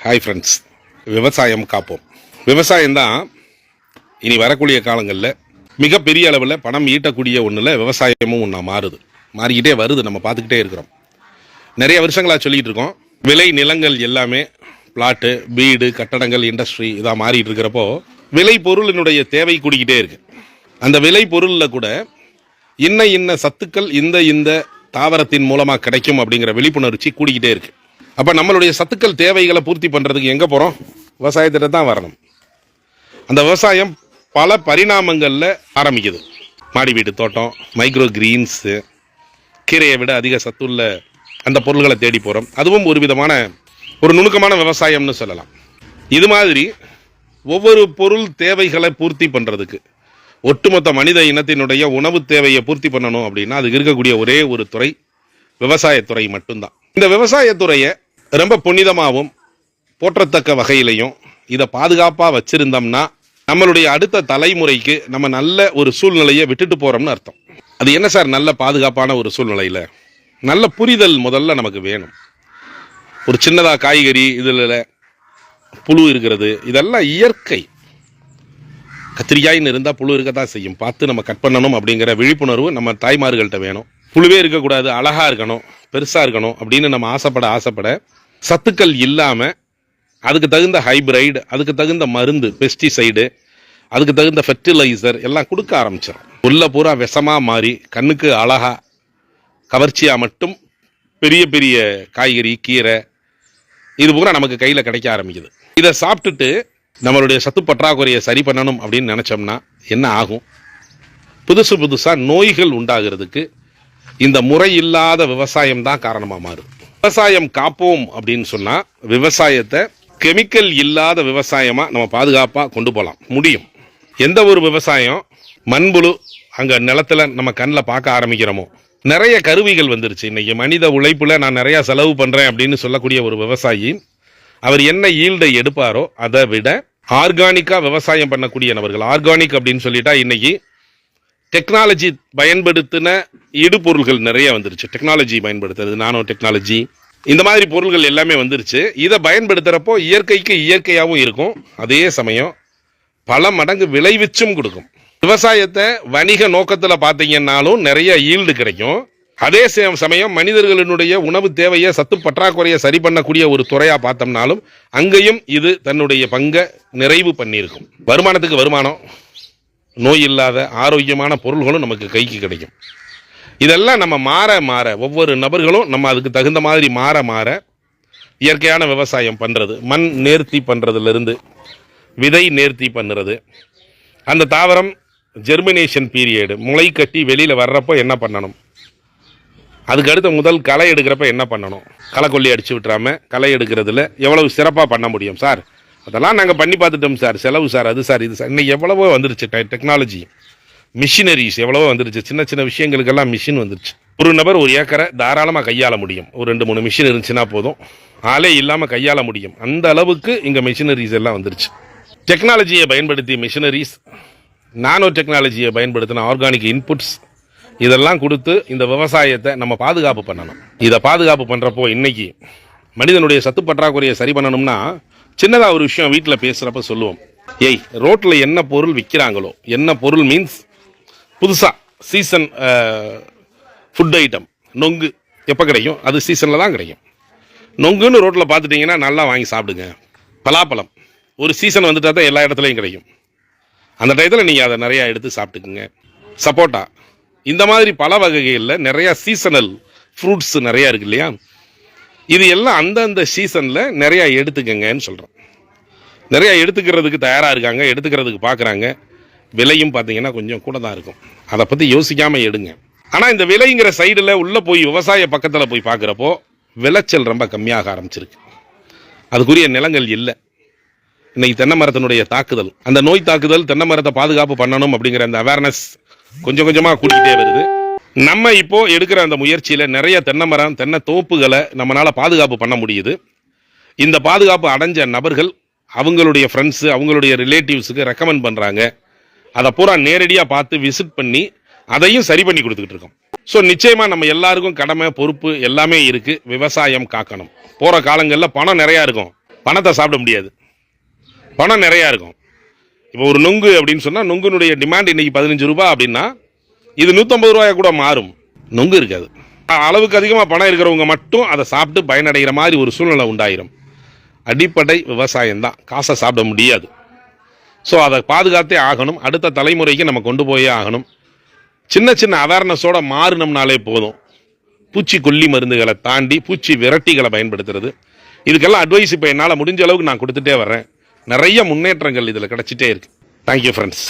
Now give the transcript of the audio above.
Hi friends, விவசாயம் காப்போம். விவசாயம் தான் இனி வரக்கூடிய காலங்களில் மிகப்பெரிய அளவில் பணம் ஈட்டக்கூடிய ஒன்றில் விவசாயமும் ஒன்றா மாறிக்கிட்டே வருது. நம்ம பார்த்துக்கிட்டே இருக்கிறோம். நிறைய வருஷங்களாக சொல்லிகிட்டு இருக்கோம். விளை நிலங்கள் எல்லாமே பிளாட்டு, வீடு, கட்டடங்கள், இண்டஸ்ட்ரி இதாக மாறிட்டு இருக்கிறப்போ விளை பொருளினுடைய தேவை கூடிக்கிட்டே இருக்கு. அந்த விளை பொருளில் கூட இன்ன சத்துக்கள் இந்த தாவரத்தின் மூலமாக கிடைக்கும் அப்படிங்கிற விழிப்புணர்ச்சி கூடிக்கிட்டே இருக்கு. அப்போ நம்மளுடைய சத்துக்கள் தேவைகளை பூர்த்தி பண்ணுறதுக்கு எங்கே போகிறோம்? விவசாயத்திட்ட தான் வரணும். அந்த விவசாயம் பல பரிணாமங்களில் ஆரம்பிக்குது. மாடி வீட்டு தோட்டம், மைக்ரோ கிரீன்ஸு, கீரையை விட அதிக சத்துள்ள அந்த பொருள்களை தேடி போகிறோம். அதுவும் ஒரு விதமான ஒரு நுணுக்கமான விவசாயம்னு சொல்லலாம். இது மாதிரி ஒவ்வொரு பொருள் தேவைகளை பூர்த்தி பண்ணுறதுக்கு, ஒட்டுமொத்த மனித இனத்தினுடைய உணவு தேவையை பூர்த்தி பண்ணணும் அப்படின்னா அதுக்கு இருக்கக்கூடிய ஒரே ஒரு துறை விவசாயத்துறை மட்டும்தான். இந்த விவசாயத்துறையை ரொம்ப புனிதமாகவும் போற்றத்தக்க வகையிலையும் இதை பாதுகாப்பாக வச்சிருந்தோம்னா நம்மளுடைய அடுத்த தலைமுறைக்கு நம்ம நல்ல ஒரு சூழ்நிலையை விட்டுட்டு போகிறோம்னு அர்த்தம். அது என்ன சார் நல்ல பாதுகாப்பான ஒரு சூழ்நிலையில்? நல்ல புரிதல் முதல்ல நமக்கு வேணும். ஒரு சின்னதாக காய்கறி இதில் புழு இருக்கிறது, இதெல்லாம் இயற்கை. கத்திரிக்காயின்னு இருந்தால் புழு இருக்கத்தான் செய்யும். பார்த்து நம்ம கட் பண்ணணும் அப்படிங்கிற விழிப்புணர்வு நம்ம தாய்மார்கள்ட்ட வேணும். புழுவே இருக்கக்கூடாது, அழகாக இருக்கணும், பெருசாக இருக்கணும் அப்படின்னு நம்ம ஆசைப்பட சத்துக்கள் இல்லாமல் அதுக்கு தகுந்த ஹைப்ரைடு, அதுக்கு தகுந்த மருந்து, பெஸ்டிசைடு, அதுக்கு தகுந்த ஃபெர்டிலைசர் எல்லாம் கொடுக்க ஆரம்பிச்சிடும். உள்ள பூரா விஷமாக மாறி கண்ணுக்கு அழகா கவர்ச்சியாக மட்டும் பெரிய பெரிய காய்கறி, கீரை இது பூரா நமக்கு கையில் கிடைக்க ஆரம்பிக்குது. இதை சாப்பிட்டுட்டு நம்மளுடைய சத்து பற்றாக்குறையை சரி பண்ணணும் அப்படின்னு நினச்சோம்னா என்ன ஆகும்? புதுசாக நோய்கள் உண்டாகிறதுக்கு இந்த முறையில்லாத விவசாயம் தான் காரணமாக மாறும். விவசாயம் காப்போம் அப்படின்னு சொன்னால் விவசாயத்தை கெமிக்கல் இல்லாத விவசாயமாக நம்ம பாதுகாப்பாக கொண்டு போகலாம் முடியும். எந்த ஒரு விவசாயம் மண்புழு அங்கே நிலத்தில் நம்ம கண்ணில் பார்க்க ஆரம்பிக்கிறோமோ, நிறைய கருவிகள் வந்துருச்சு. இன்னைக்கு மனித உழைப்புல நான் நிறைய செலவு பண்ணுறேன் அப்படின்னு சொல்லக்கூடிய ஒரு விவசாயி அவர் என்ன ஈல்டை எடுப்பாரோ அதை விட ஆர்கானிக்காக விவசாயம் பண்ணக்கூடிய நபர்கள், ஆர்கானிக் அப்படின்னு சொல்லிட்டா இன்னைக்கு டெக்னாலஜி பயன்படுத்தின இடுபொருள்கள் நிறைய வந்துருச்சு. டெக்னாலஜி பயன்படுத்துறது, நானோ டெக்னாலஜி, இந்த மாதிரி பொருள்கள் எல்லாமே வந்துருச்சு. இதை பயன்படுத்துகிறப்போ இயற்கைக்கு இயற்கையாகவும் இருக்கும், அதே சமயம் பல மடங்கு விளைவிச்சும் கொடுக்கும். விவசாயத்தை வணிக நோக்கத்தில் பார்த்தீங்கன்னாலும் நிறைய ஈல்டு கிடைக்கும். அதே சமயம் மனிதர்களினுடைய உணவு தேவையை, சத்து பற்றாக்குறையை சரி பண்ணக்கூடிய ஒரு துறையாக பார்த்தோம்னாலும் அங்கேயும் இது தன்னுடைய பங்கை நிறைவு பண்ணியிருக்கும். வருமானத்துக்கு வருமானம், நோய் இல்லாத ஆரோக்கியமான பொருள்களும் நமக்கு கைக்கு கிடைக்கும். இதெல்லாம் நம்ம மாற ஒவ்வொரு நபர்களும் நம்ம அதுக்கு தகுந்த மாதிரி மாற இயற்கையான விவசாயம் பண்ணுறது, மண் நேர்த்தி பண்ணுறதுலேருந்து விதை நேர்த்தி பண்ணுறது, அந்த தாவரம் ஜெர்மினேஷன் பீரியடு முளை கட்டி வெளியில் வர்றப்போ என்ன பண்ணணும், அதுக்கு அடுத்த முதல் களை எடுக்கிறப்ப என்ன பண்ணணும், களை கொல்லி அடிச்சு விட்டுறாம களை எடுக்கிறதுல எவ்வளவு சிறப்பாக பண்ண முடியும் சார், அதெல்லாம் நாங்கள் பண்ணி பார்த்துட்டோம் சார், செலவு சார், அது சார், இது சார். இன்னைக்கு எவ்வளவோ வந்துருச்சு டெக்னாலஜி, மிஷினரிஸ் எவ்வளவோ வந்துருச்சு. சின்ன விஷயங்களுக்கெல்லாம் மிஷின் வந்துருச்சு. ஒரு நபர் ஒரு ஏக்கரை தாராளமாக கையாள முடியும். ஒரு 2-3 மிஷின் இருந்துச்சுன்னா போதும், ஆளே இல்லாமல் கையாள முடியும். அந்த அளவுக்கு இங்கே மிஷினரிஸ் எல்லாம் வந்துருச்சு. டெக்னாலஜியை பயன்படுத்திய மிஷினரிஸ், நானோ டெக்னாலஜியை பயன்படுத்தின ஆர்கானிக் இன்புட்ஸ், இதெல்லாம் கொடுத்து இந்த விவசாயத்தை நம்ம பாதுகாப்பு பண்ணணும். இதை பாதுகாப்பு பண்ணுறப்போ இன்னைக்கு மனிதனுடைய சத்து பற்றாக்குறையை சரி பண்ணணும்னா சின்னதாக ஒரு விஷயம் வீட்டில் பேசுகிறப்ப சொல்லுவோம். ரோட்டில் என்ன பொருள் விற்கிறாங்களோ, என்ன பொருள் மீன்ஸ் புதுசாக சீசன் ஃபுட் ஐட்டம், நொங்கு எப்போ கிடைக்கும்? அது சீசனில் தான் கிடைக்கும். நொங்குன்னு ரோட்டில் பார்த்துட்டிங்கன்னா நல்லா வாங்கி சாப்பிடுங்க. பலாப்பழம் ஒரு சீசன் வந்துட்டா தான் எல்லா இடத்துலையும் கிடைக்கும். அந்த டயத்தில் நீங்கள் அதை நிறையா எடுத்து சாப்பிட்டுக்குங்க. சப்போட்டா, இந்த மாதிரி பல வகைகளில் நிறையா சீசனல் ஃப்ரூட்ஸ் நிறையா இருக்கு இல்லையா? இது எல்லாம் அந்தந்த சீசனில் நிறையா எடுத்துக்கங்கன்னு சொல்கிறோம். நிறையா எடுத்துக்கிறதுக்கு தயாராக இருக்காங்க, எடுத்துக்கிறதுக்கு பார்க்குறாங்க. விலையும் பார்த்தீங்கன்னா கொஞ்சம் கூட தான் இருக்கும். அதை பற்றி யோசிக்காமல் எடுங்க. ஆனால் இந்த விலைங்கிற சைடில் உள்ளே போய் விவசாய பக்கத்தில் போய் பார்க்குறப்போ விளைச்சல் ரொம்ப கம்மியாக ஆரம்பிச்சிருக்கு. அதுக்குரிய நிலங்கள் இல்லை. இன்னைக்கு தென்னை மரத்தினுடைய தாக்குதல், அந்த நோய் தாக்குதல், தென்னை மரத்தை பாதுகாப்பு பண்ணணும் அப்படிங்கிற அந்த அவேர்னஸ் கொஞ்சம் கொஞ்சமாக கூட்டிகிட்டே வருது. நம்ம இப்போ எடுக்கிற அந்த முயற்சியில் நிறைய தென்னை மரம், தென்னை தோப்புகளை நம்மளால பாதுகாப்பு பண்ண முடியுது. இந்த பாதுகாப்பு அடைஞ்ச நபர்கள் அவங்களுடைய ஃப்ரெண்ட்ஸு, அவங்களுடைய ரிலேட்டிவ்ஸுக்கு ரெக்கமெண்ட் பண்ணுறாங்க. அதை பூரா நேரடியாக பார்த்து விசிட் பண்ணி அதையும் சரி பண்ணி கொடுத்துக்கிட்டு இருக்கோம். ஸோ நிச்சயமாக நம்ம எல்லாருக்கும் கடமை, பொறுப்பு எல்லாமே இருக்குது. விவசாயம் காக்கணும். போகிற காலங்களில் பணம் நிறையா இருக்கும், பணத்தை சாப்பிட முடியாது. பணம் நிறையா இருக்கும். இப்போ ஒரு நுங்கு அப்படின்னு சொன்னால் நுங்குனுடைய டிமாண்ட் இன்னைக்கு 15 ரூபா அப்படின்னா இது 150 ரூபாயா கூட மாறும். நுங்கு இருக்காது. அளவுக்கு அதிகமாக பணம் இருக்கிறவங்க மட்டும் அதை சாப்பிட்டு பயனடைகிற மாதிரி ஒரு சூழ்நிலை உண்டாயிரும். அடிப்படை விவசாயம்தான். காசை சாப்பிட முடியாது. ஸோ அதை பாதுகாத்தே ஆகணும். அடுத்த தலைமுறைக்கு நம்ம கொண்டு போயே ஆகணும். சின்ன சின்ன அவேர்னஸோட மாறினோம்னாலே போதும். பூச்சிக்கொல்லி மருந்துகளை தாண்டி பூச்சி விரட்டிகளை பயன்படுத்துறது, இதுக்கெல்லாம் அட்வைஸ் இப்போ என்னால் முடிஞ்ச அளவுக்கு நான் கொடுத்துட்டே வர்றேன். நிறைய முன்னேற்றங்கள் இதில் கிடச்சிட்டே இருக்கு. Thank you friends.